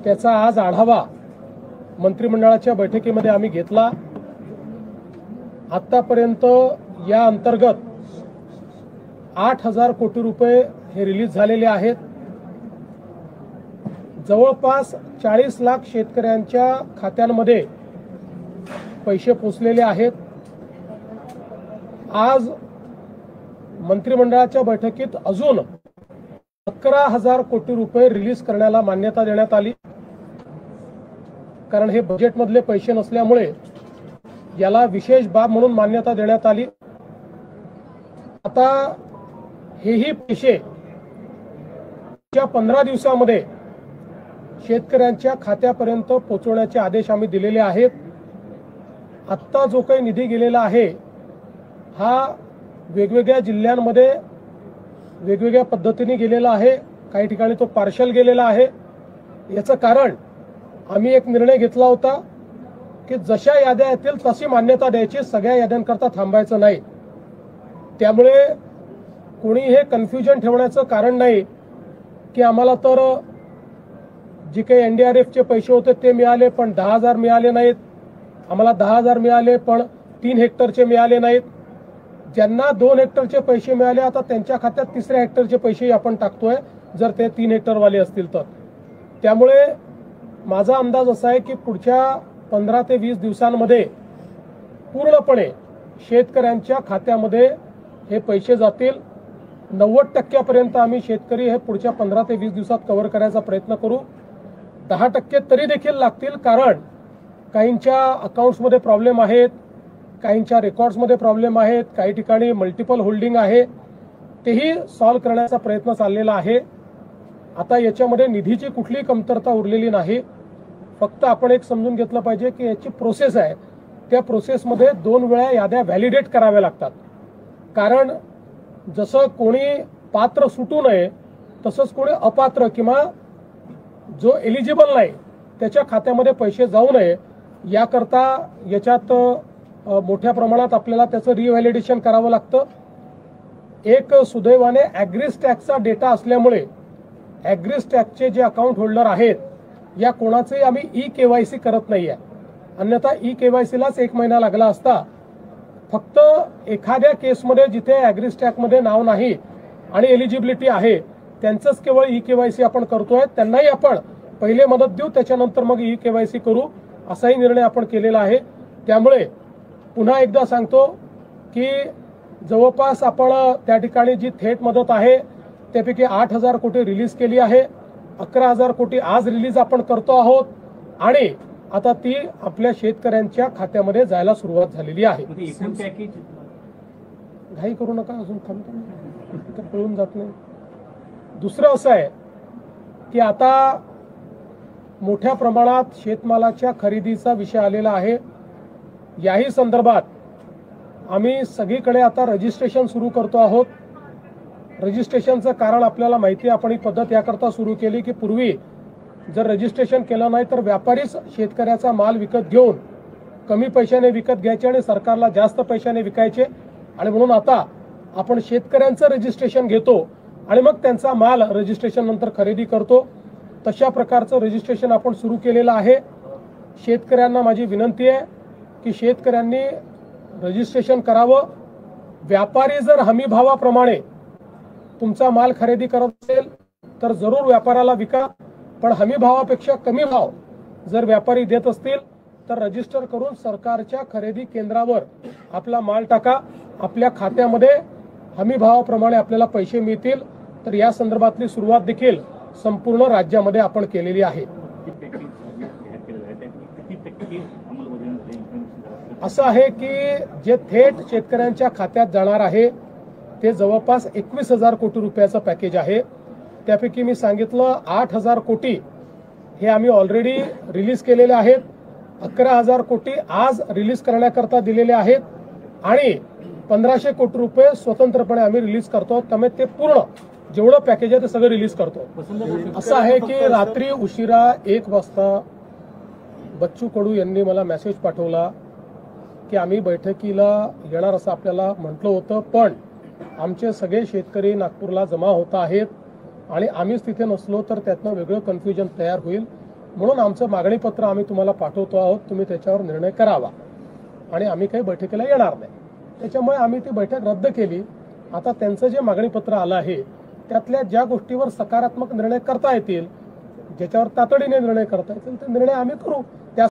त्याचा आज आढावा मंत्रिमंडळाच्या बैठकीमध्ये आम्ही घेतला। आतापर्यंत या अंतर्गत 8,000 कोटी रुपये हे रिलीज झालेले आहेत। जवळपास 40 लाख शेतकऱ्यांच्या खात्यांमध्ये पैसे पोचलेले आहेत। आज मंत्रिमंडळाच्या बैठकीत अजून 11,000 कोटी रुपये रिलीज करण्याला मान्यता देण्यात आली, कारण हे बजेटमधले पैसे नसल्यामुळे याला विशेष बाब म्हणून मान्यता देण्यात आली। आता हेही पैसे 15 दिवसांमध्ये शेतकऱ्यांच्या खात्यापर्यंत पोहोचवण्याचे आदेश आम्ही दिलेले आहेत। आत्ता जो काही निधी गेलेला आहे हा वेगवेगळ्या जिल्ह्यांमध्ये वेगवेगळ्या पद्धतीने गेलेला आहे। काही ठिकाणी तो पार्शल गेलेला आहे। याचं कारण आम्ही एक निर्णय घेतला होता की जशा याद्या येतील तशी मान्यता द्यायची, सगळ्या याद्यांकरता थांबायचं नाही। त्यामुळे कोणी हे कन्फ्युजन ठेवण्याचं कारण नाही की आम्हाला तर जे काही NDRFचे पैसे होते ते मिळाले पण 10,000 मिळाले नाहीत, आम्हाला 10,000 मिळाले पण 3 हेक्टरचे मिळाले नाहीत। ज्यांना 2 हेक्टरचे पैसे मिळाले आता त्यांच्या खात्यात 3ऱ्या हेक्टरचे पैसे आपण टाकतोय, जर ते 3 हेक्टरवाले असतील तर। त्यामुळे माझा अंदाज असा आहे की पुढच्या 15 ते 20 दिवसांमध्ये पूर्णपणे शेतकऱ्यांच्या खात्यामध्ये हे पैसे जातील। 90% आम्ही शेतकरी हे पुढच्या 15 ते 20 दिवसात कव्हर करायचा प्रयत्न करू। 10% तरी देखील लागतील, कारण काहींच्या अकाउंट्समध्ये प्रॉब्लेम आहेत, काहींच्या रेकॉर्ड्समध्ये प्रॉब्लेम आहेत, काही ठिकाणी मल्टिपल होल्डिंग आहे, तेही सॉल्व्ह करण्याचा प्रयत्न चाललेला आहे। आता याच्यामध्ये निधीची कुठलीही कमतरता उरलेली नाही। फक्त आपण एक समजून घेतलं पाहिजे की याची प्रोसेस आहे, त्या प्रोसेसमध्ये 2 वेळा याद्या व्हॅलिडेट कराव्या लागतात। कारण जसं कोणी पात्र सुटू नये तसंच कोणी अपात्र किंवा जो एलिजिबल नाही त्याच्या खात्यामध्ये पैसे जाऊ नये याकरता याच्यात मोठ्या प्रमाणात आपल्याला त्याचं रिव्हॅलिडेशन करावं लागतं। एक सुदैवाने ॲग्रीज टॅक्सचा डेटा असल्यामुळे ॲग्रीज टॅक्सचे जे अकाउंट होल्डर आहेत या कोणाचंही आम्ही E-KYC करत नाही आहे, अन्यथा E-KYCलाच 1 महिना लागला असता। फक्त एखाद्या केसमध्ये जिथे ॲग्रीज टॅक्समध्ये नाव नाही आणि एलिजिबिलिटी आहे त्यांचंच केवळ E-KYC आपण करतोय। त्यांनाही आपण पहिले मदत देऊ, त्याच्यानंतर मग E-KYC करू, असाही निर्णय आपण केलेला आहे। त्यामुळे पुन्हा एकदा सांगतो की जवळपास आपण त्या ठिकाणी जी थेट मदत आहे त्यापैकी 8,000 कोटी रिलीज केली आहे। 11,000 कोटी आज रिलीज आपण करतो आहोत आणि आता ती आपल्या शेतकऱ्यांच्या खात्यामध्ये जायला सुरुवात झालेली आहे। घाई करू नका, अजून थांबतो पळून जात नाही। दुसरं असं आहे की आता मोठ्या प्रमाणात शेतमालाच्या खरेदीचा विषय आलेला आहे। याही संदर्भात आम्ही सगळीकडे आता रजिस्ट्रेशन सुरू करतो आहोत। रजिस्ट्रेशनचं कारण आपल्याला माहिती आहे, आपण ही पद्धत याकरता सुरू केली की पूर्वी जर रजिस्ट्रेशन केलं नाही तर व्यापारीच शेतकऱ्याचा माल विकत घेऊन कमी पैशाने विकत घ्यायचे आणि सरकारला जास्त पैशाने विकायचे, आणि म्हणून आता आपण शेतकऱ्यांचं रजिस्ट्रेशन घेतो आणि मग त्यांचा माल रजिस्ट्रेशन नंतर खरेदी करतो। तशा प्रकारचं रजिस्ट्रेशन आपण सुरू केलेलं आहे। शेतकऱ्यांना माझी विनंती आहे की शेतकऱ्यांनी रजिस्ट्रेशन करावं। व्यापारी जर हमी भावाप्रमाणे तुमचा माल खरेदी करत असेल तर जरूर व्यापाऱ्याला विका, पण हमी भावापेक्षा कमी भाव जर व्यापारी देत असतील तर रजिस्टर करून सरकारच्या खरेदी केंद्रावर आपला माल टाका। आपल्या खात्यामध्ये हमी भावाप्रमाणे आपल्याला पैसे मिळतील। तर या संदर्भातली सुरुवात देखील संपूर्ण राज्यामध्ये आपण केलेली आहे। असं आहे की जे थेट शेतकऱ्यांच्या खात्यात जाणार आहे ते जवळपास 21,000 कोटी रुपयाचं पॅकेज आहे। त्यापैकी मी सांगितलं 8,000 कोटी हे आम्ही ऑलरेडी रिलीज केलेले आहेत, 11,000 कोटी आज रिलीज करण्याकरता दिलेले आहेत आणि 1,500 कोटी रुपये स्वतंत्रपणे आम्ही रिलीज करतो। त्यामुळे ते पूर्ण जेवढं पॅकेज आहे ते सगळं रिलीज करतो। असं आहे की रात्री उशिरा 1 वाजता बच्चू कडू यांनी मला मेसेज पाठवला की आम्ही बैठकीला येणार असं आपल्याला म्हटलं होतं, पण आमचे सगळे शेतकरी नागपूरला जमा होत आहेत आणि आम्हीच तिथे नसलो तर त्यातनं वेगळं कन्फ्युजन तयार होईल. म्हणून आमचं मागणीपत्र आम्ही तुम्हाला पाठवतो आहोत. तुम्ही त्याच्यावर निर्णय करावा आणि आम्ही काही बैठकीला येणार नाही. त्याच्यामुळे आम्ही ती बैठक रद्द केली. आता त्यांचं जे मागणीपत्र आलं आहे त्यातल्या ज्या गोष्टीवर सकारात्मक निर्णय करता येतील, ज्याच्यावर तातडीने निर्णय करता येतील ते निर्णय आम्ही करू. त्या